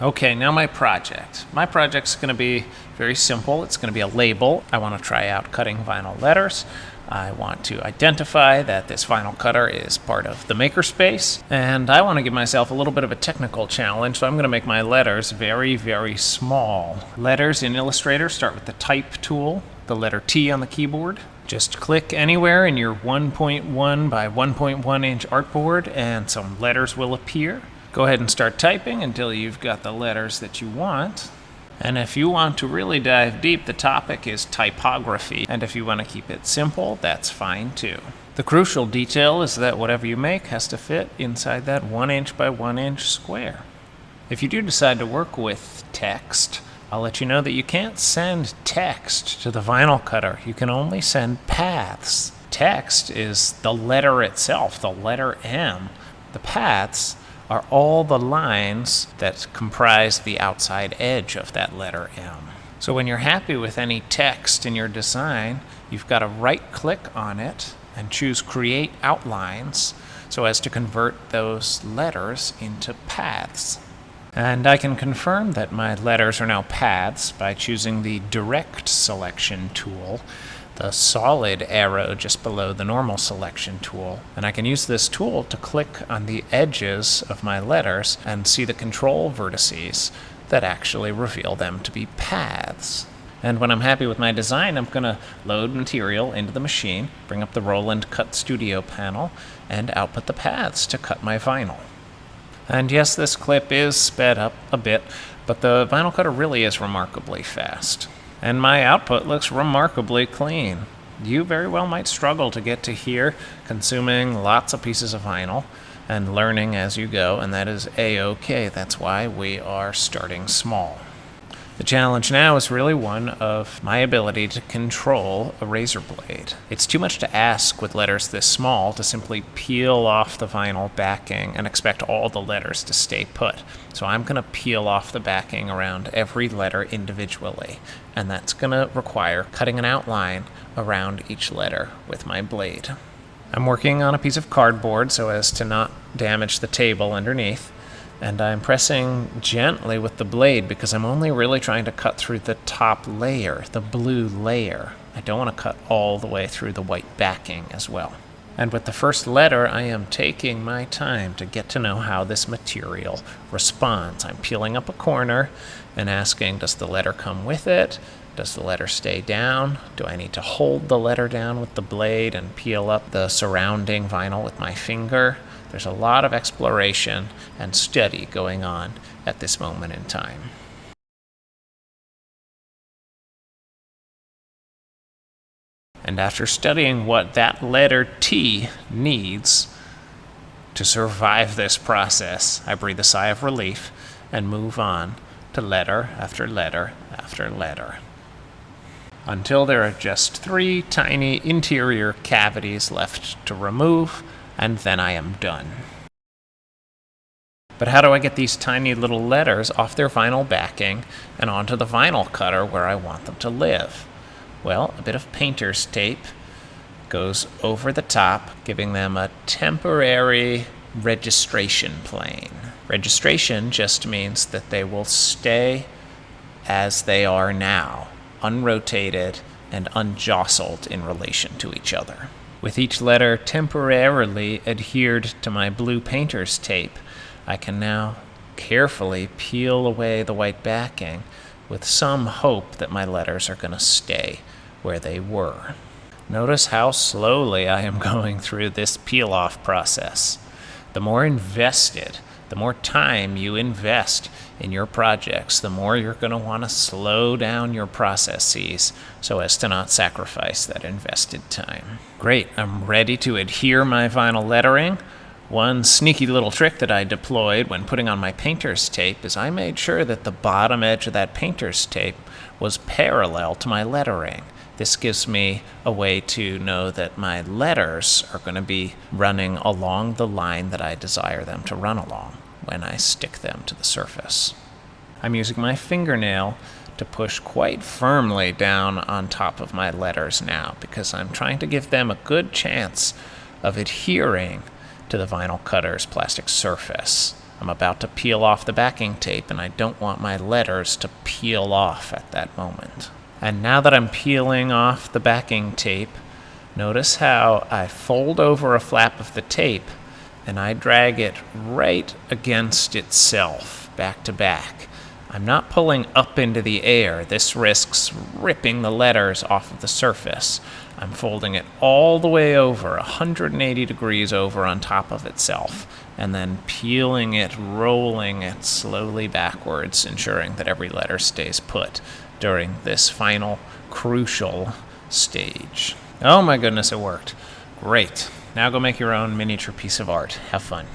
Okay, now my project. My project's going to be very simple. It's going to be a label. I want to try out cutting vinyl letters. I want to identify that this vinyl cutter is part of the Makerspace, and I want to give myself a little bit of a technical challenge, so I'm going to make my letters very, very small. Letters in Illustrator start with the Type tool, the letter T on the keyboard. Just click anywhere in your 1.1 by 1.1 inch artboard and some letters will appear. Go ahead and start typing until you've got the letters that you want. And if you want to really dive deep, the topic is typography. And if you want to keep it simple, that's fine too. The crucial detail is that whatever you make has to fit inside that 1 inch by 1 inch square. If you do decide to work with text, I'll let you know that you can't send text to the vinyl cutter. You can only send paths. Text is the letter itself, the letter M. The paths are all the lines that comprise the outside edge of that letter M. So when you're happy with any text in your design, you've got to right-click on it and choose Create Outlines so as to convert those letters into paths. And I can confirm that my letters are now paths by choosing the Direct Selection tool, the solid arrow just below the normal selection tool. And I can use this tool to click on the edges of my letters and see the control vertices that actually reveal them to be paths. And when I'm happy with my design, I'm going to load material into the machine, bring up the Roland Cut Studio panel, and output the paths to cut my vinyl. And yes, this clip is sped up a bit, but the vinyl cutter really is remarkably fast. And my output looks remarkably clean. You very well might struggle to get to here, consuming lots of pieces of vinyl and learning as you go, and that is A-OK. That's why we are starting small. The challenge now is really one of my ability to control a razor blade. It's too much to ask with letters this small to simply peel off the vinyl backing and expect all the letters to stay put. So I'm going to peel off the backing around every letter individually, and that's going to require cutting an outline around each letter with my blade. I'm working on a piece of cardboard so as to not damage the table underneath. And I'm pressing gently with the blade because I'm only really trying to cut through the top layer, the blue layer. I don't want to cut all the way through the white backing as well. And with the first letter, I am taking my time to get to know how this material responds. I'm peeling up a corner and asking, does the letter come with it? Does the letter stay down? Do I need to hold the letter down with the blade and peel up the surrounding vinyl with my finger? There's a lot of exploration and study going on at this moment in time. And after studying what that letter T needs to survive this process, I breathe a sigh of relief and move on to letter after letter after letter, until there are just 3 tiny interior cavities left to remove, and then I am done. But how do I get these tiny little letters off their vinyl backing and onto the vinyl cutter where I want them to live? Well, a bit of painter's tape goes over the top, giving them a temporary registration plane. Registration just means that they will stay as they are now, unrotated and unjostled in relation to each other. With each letter temporarily adhered to my blue painter's tape, I can now carefully peel away the white backing with some hope that my letters are going to stay where they were. Notice how slowly I am going through this peel-off process. The more invested, the more time you invest in your projects, the more you're going to want to slow down your processes so as to not sacrifice that invested time. Great, I'm ready to adhere my vinyl lettering. One sneaky little trick that I deployed when putting on my painter's tape is I made sure that the bottom edge of that painter's tape was parallel to my lettering. This gives me a way to know that my letters are going to be running along the line that I desire them to run along when I stick them to the surface. I'm using my fingernail to push quite firmly down on top of my letters now because I'm trying to give them a good chance of adhering to the vinyl cutter's plastic surface. I'm about to peel off the backing tape, and I don't want my letters to peel off at that moment. And now that I'm peeling off the backing tape, notice how I fold over a flap of the tape and I drag it right against itself, back to back. I'm not pulling up into the air. This risks ripping the letters off of the surface. I'm folding it all the way over, 180 degrees over on top of itself, and then peeling it, rolling it slowly backwards, ensuring that every letter stays put during this final crucial stage. Oh my goodness, it worked. Great. Now go make your own miniature piece of art. Have fun.